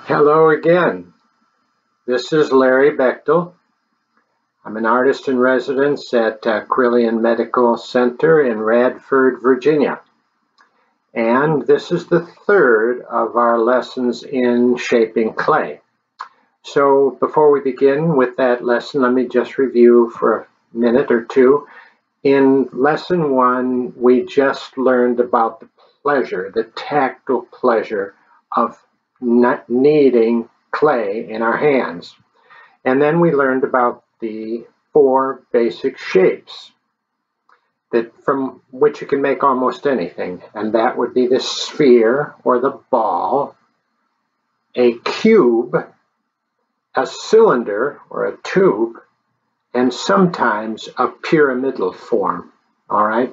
Hello again. This is Larry Bechtel. I'm an artist in residence at Quillian Medical Center in Radford, Virginia. And this is the third of our lessons in shaping clay. So before we begin with that lesson, let me just review for a minute or two. In lesson 1, we just learned about the pleasure, the tactile pleasure of kneading clay in our hands. And then we learned about the 4 basic shapes from which you can make almost anything. And that would be the sphere or the ball, a cube, a cylinder or a tube, and sometimes a pyramidal form. All right?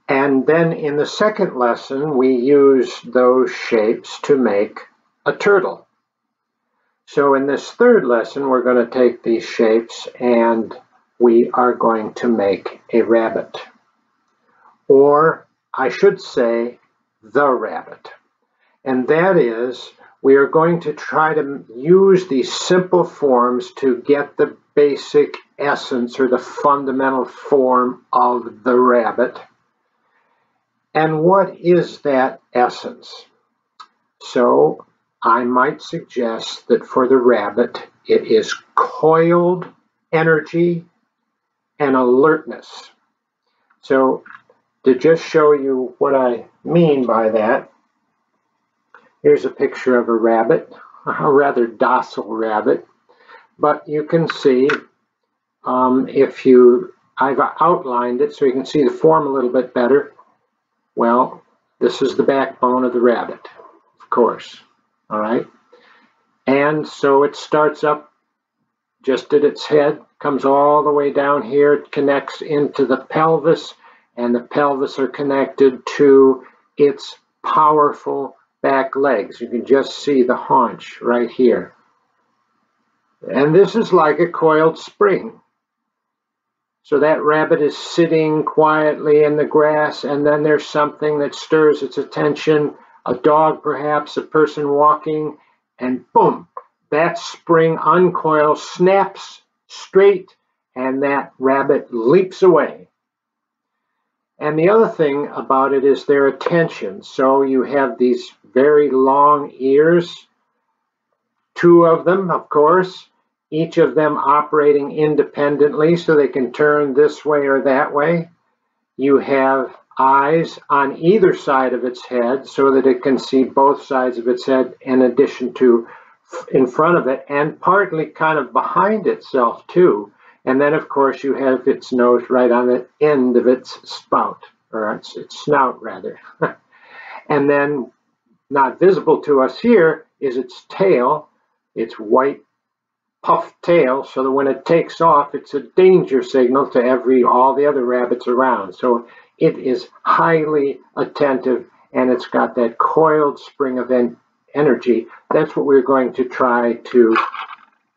And then in the second lesson, we use those shapes to make a turtle. So in this third lesson, we're going to take these shapes and we are going to make a rabbit. Or I should say, the rabbit. And that is, we are going to try to use these simple forms to get the basic essence or the fundamental form of the rabbit. And what is that essence? So I might suggest that for the rabbit, it is coiled energy and alertness. So to just show you what I mean by that, here's a picture of a rabbit, a rather docile rabbit. But you can see, I've outlined it so you can see the form a little bit better. Well, this is the backbone of the rabbit, of course, all right? And so it starts up just at its head, comes all the way down here, it connects into the pelvis, and the pelvis are connected to its powerful back legs. You can just see the haunch right here. And this is like a coiled spring. So that rabbit is sitting quietly in the grass, and then there's something that stirs its attention, a dog perhaps, a person walking, and boom, that spring uncoils, snaps straight, and that rabbit leaps away. And the other thing about it is their attention. So you have these very long ears, 2 of them, of course, each of them operating independently so they can turn this way or that way. You have eyes on either side of its head so that it can see both sides of its head in addition to in front of it and partly kind of behind itself too. And then of course you have its nose right on the end of its spout, or its snout rather. And then not visible to us here is its tail, its white puffed tail, so that when it takes off, it's a danger signal to all the other rabbits around. So it is highly attentive, and it's got that coiled spring of energy. That's what we're going to try to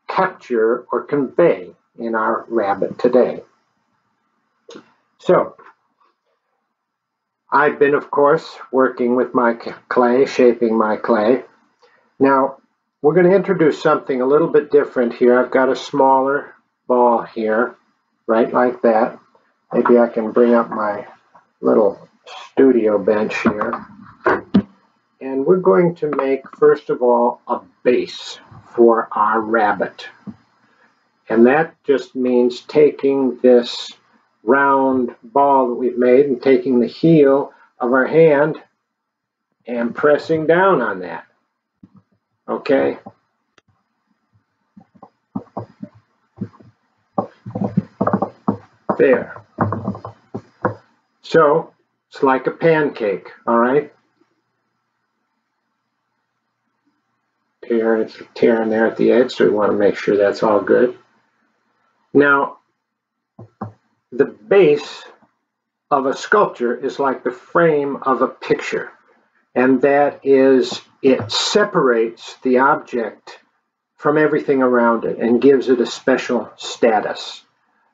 capture or convey in our rabbit today. So I've been, of course, working with my clay, shaping my clay. Now, we're going to introduce something a little bit different here. I've got a smaller ball here, right like that. Maybe I can bring up my little studio bench here. And we're going to make, first of all, a base for our rabbit. And that just means taking this round ball that we've made and taking the heel of our hand and pressing down on that. Okay. There. So it's like a pancake, all right? It's tearing there at the edge, so we want to make sure that's all good. Now, the base of a sculpture is like the frame of a picture, and that is, it separates the object from everything around it and gives it a special status.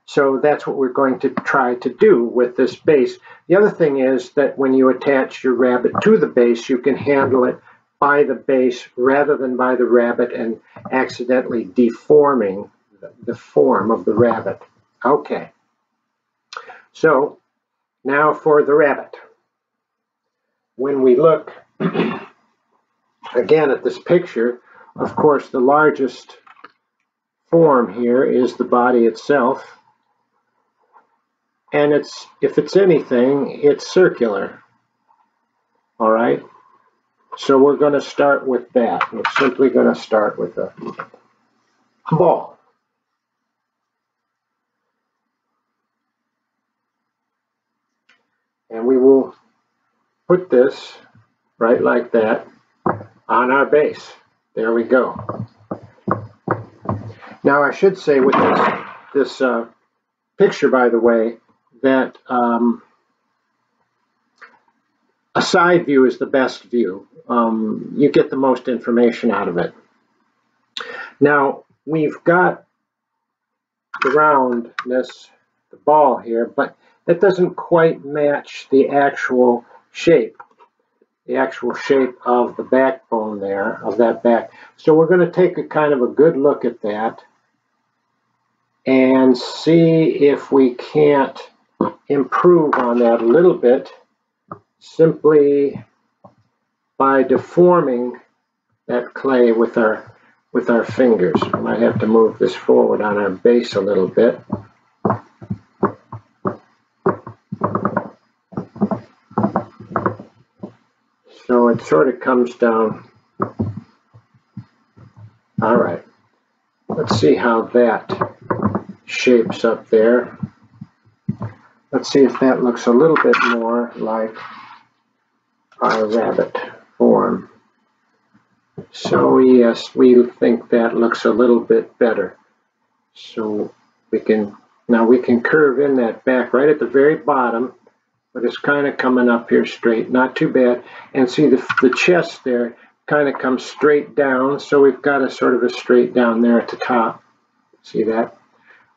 So that's what we're going to try to do with this base. The other thing is that when you attach your rabbit to the base, you can handle it by the base rather than by the rabbit and accidentally deforming the form of the rabbit. Okay, so now for the rabbit. When we look again at this picture, of course the largest form here is the body itself, and if it's anything, it's circular. All right, so we're going to start with that. We're simply going to start with a ball. And we will put this right like that on our base. There we go. Now I should say with this picture, by the way, that a side view is the best view. You get the most information out of it. Now we've got the roundness, the ball here, but that doesn't quite match the actual shape of the backbone there, of that back. So we're going to take a kind of a good look at that and see if we can't improve on that a little bit simply by deforming that clay with our fingers. I might have to move this forward on our base a little bit. So it sort of comes down. All right, let's see how that shapes up there. Let's see if that looks a little bit more like our rabbit form. So yes, we think that looks a little bit better. So we can curve in that back right at the very bottom, but it's kind of coming up here straight, not too bad. And see the chest there kind of comes straight down, so we've got a sort of a straight down there at the top. See that?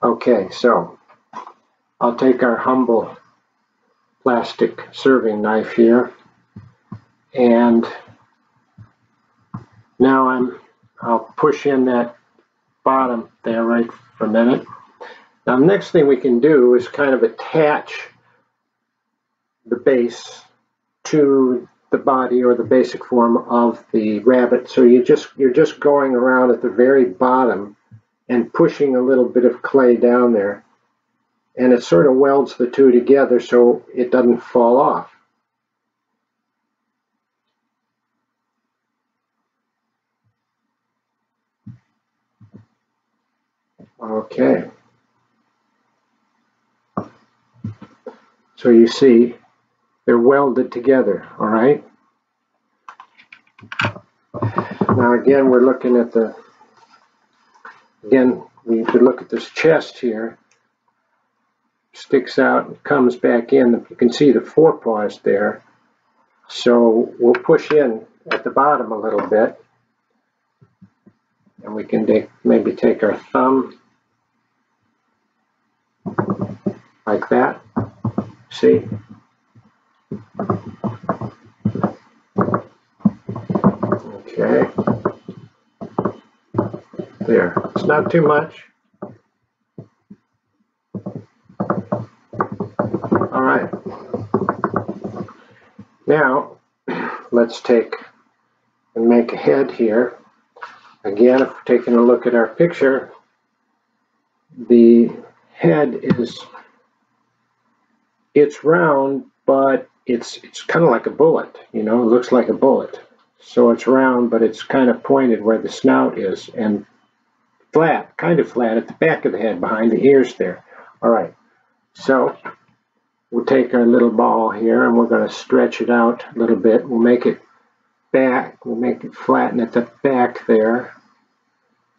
Okay, so I'll take our humble plastic serving knife here, and now I'll push in that bottom there right for a minute. Now the next thing we can do is kind of attach the base to the body or the basic form of the rabbit. So you're just going around at the very bottom and pushing a little bit of clay down there, and it sort of welds the two together so it doesn't fall off. Okay. So you see, they're welded together, all right? Now again, we're looking at we could look at this chest here. Sticks out and comes back in. You can see the forepaws there. So we'll push in at the bottom a little bit. And we can maybe take our thumb like that. See? Okay. There. It's not too much. All right. Now, let's take and make a head here. Again, if we're taking a look at our picture, the head it's round, but it's kind of like a bullet, you know, it looks like a bullet. So it's round, but it's kind of pointed where the snout is, and flat, kind of flat at the back of the head behind the ears there. All right, so we'll take our little ball here and we're going to stretch it out a little bit. We'll make it back, we'll make it flatten at the back there,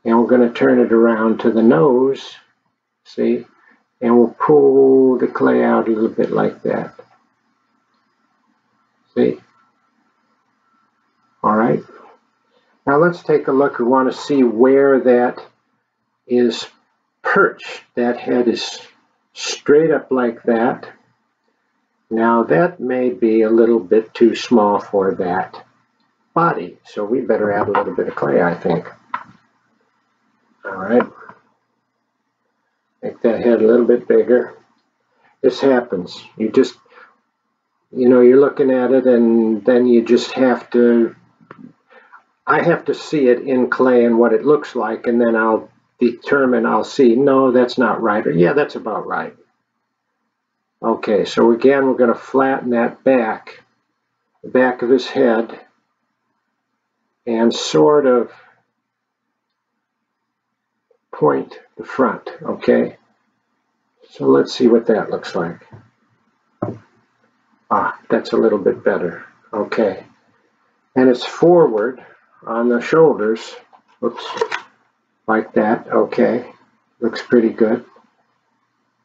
and we're going to turn it around to the nose, see, and we'll pull the clay out a little bit like that. See? All right. Now let's take a look. We want to see where that is perched. That head is straight up like that. Now that may be a little bit too small for that. body. So we better add a little bit of clay, I think. All right. Make that head a little bit bigger. This happens. You just, you're looking at it and then you just have to, I have to see it in clay and what it looks like, and then I'll see, no, that's not right, or yeah, that's about right. Okay, so again, we're going to flatten that back, the back of his head, and sort of point the front, okay? So let's see what that looks like. That's a little bit better, okay. And it's forward on the shoulders, oops, like that, okay. Looks pretty good.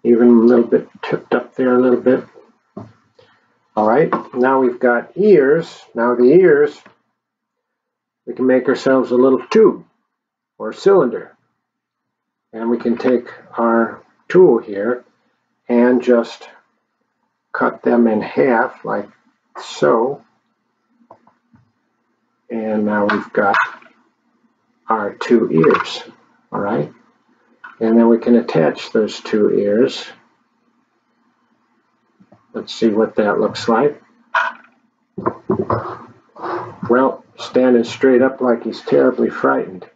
Even a little bit tipped up there a little bit. All right, now we've got ears. Now the ears, we can make ourselves a little tube or cylinder. And we can take our tool here and just cut them in half like so. And now we've got our 2 ears, all right? And then we can attach those 2 ears. Let's see what that looks like. Well, standing straight up like he's terribly frightened.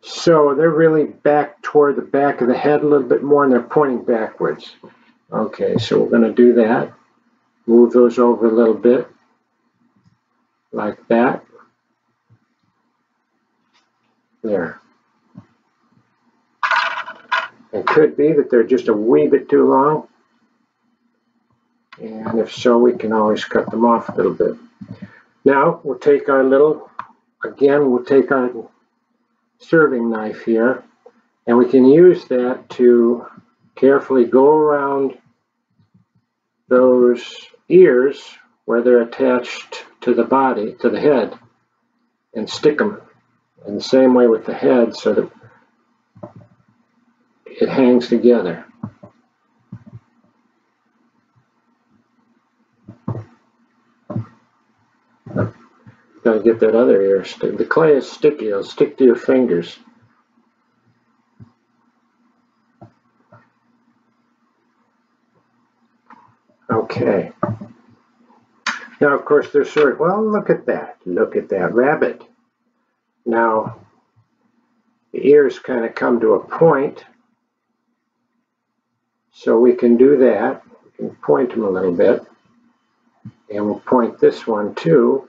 So they're really back toward the back of the head a little bit more, and they're pointing backwards. Okay, so we're going to do that. Move those over a little bit, like that. There. It could be that they're just a wee bit too long. And if so, we can always cut them off a little bit. Now, we'll take our we'll take our serving knife here, and we can use that to carefully go around those ears where they're attached to the body, to the head, and stick them in the same way with the head so that it hangs together. Gotta get that other ear stick. The clay is sticky, it'll stick to your fingers. Okay. Now, of course, they're sort of, well, look at that rabbit. Now, the ears kind of come to a point, so we can do that. We can point them a little bit, and we'll point this one too.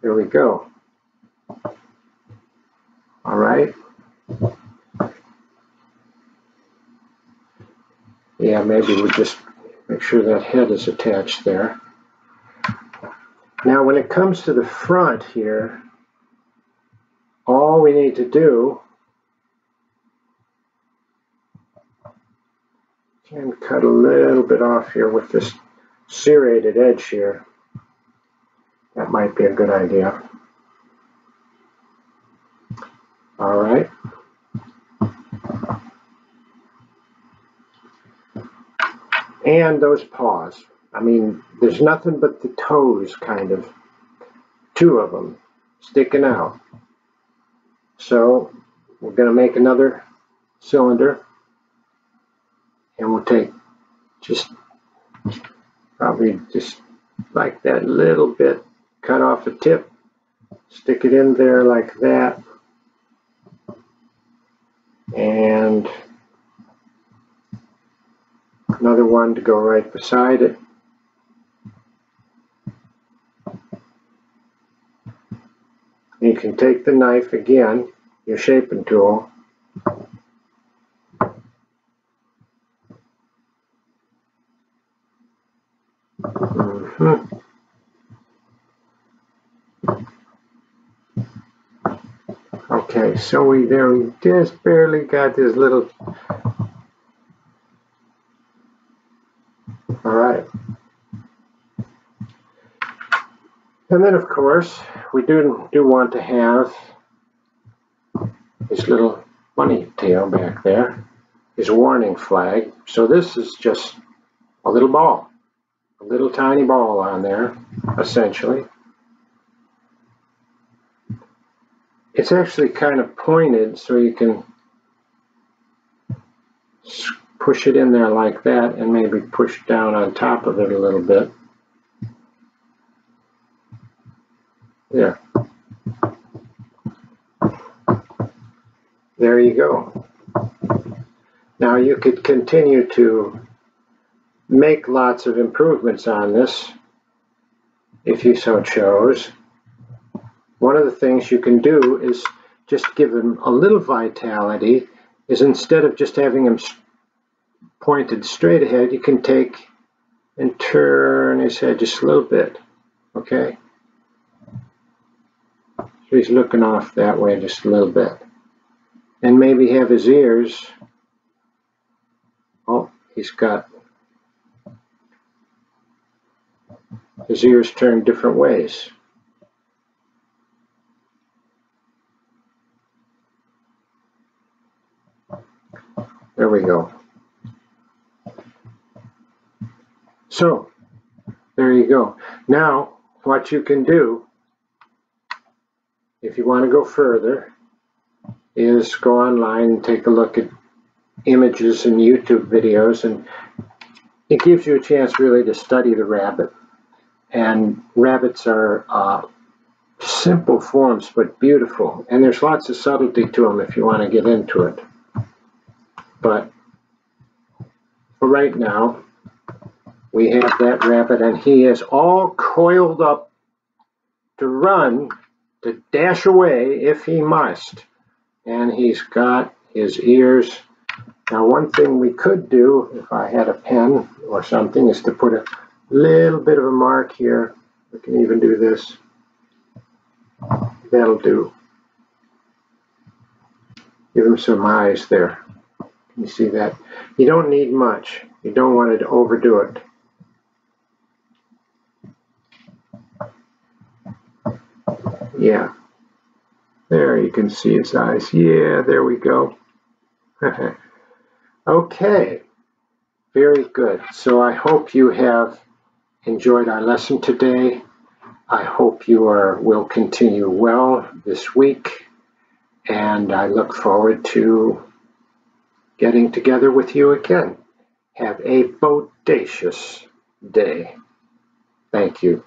There we go. All right. Yeah, maybe we'll just make sure that head is attached there. Now, when it comes to the front here, all we need to do and cut a little bit off here with this serrated edge here. That might be a good idea. All right. And those paws. I mean, there's nothing but the toes, kind of. 2 of them sticking out. So we're going to make another cylinder. And we'll take probably just like that little bit, cut off the tip, stick it in there like that, and another one to go right beside it. You can take the knife again, your shaping tool, Okay, so we just barely got this little. All right. And then, of course, we do want to have this little bunny tail back there. his warning flag. So this is just a little ball, a little tiny ball on there, essentially. It's actually kind of pointed, so you can push it in there like that and maybe push down on top of it a little bit. There. There you go. Now you could continue to make lots of improvements on this if you so chose. One of the things you can do is just give him a little vitality, is instead of just having him pointed straight ahead, you can take and turn his head just a little bit, okay? So he's looking off that way just a little bit. And maybe have his ears, oh, he's got his ears turned different ways. There we go. So, there you go. Now, what you can do, if you want to go further, is go online and take a look at images and YouTube videos, and it gives you a chance really to study the rabbit. And rabbits are simple forms, but beautiful. And there's lots of subtlety to them if you want to get into it. But for right now, we have that rabbit, and he is all coiled up to run, to dash away if he must. And he's got his ears. Now, one thing we could do, if I had a pen or something, is to put a little bit of a mark here. We can even do this. That'll do. Give him some eyes there. Can you see that? You don't need much. You don't want to overdo it. Yeah. There, you can see his eyes. Yeah, there we go. Okay. Very good. So I hope you have enjoyed our lesson today. I hope you will continue well this week, and I look forward to getting together with you again. Have a bodacious day. Thank you.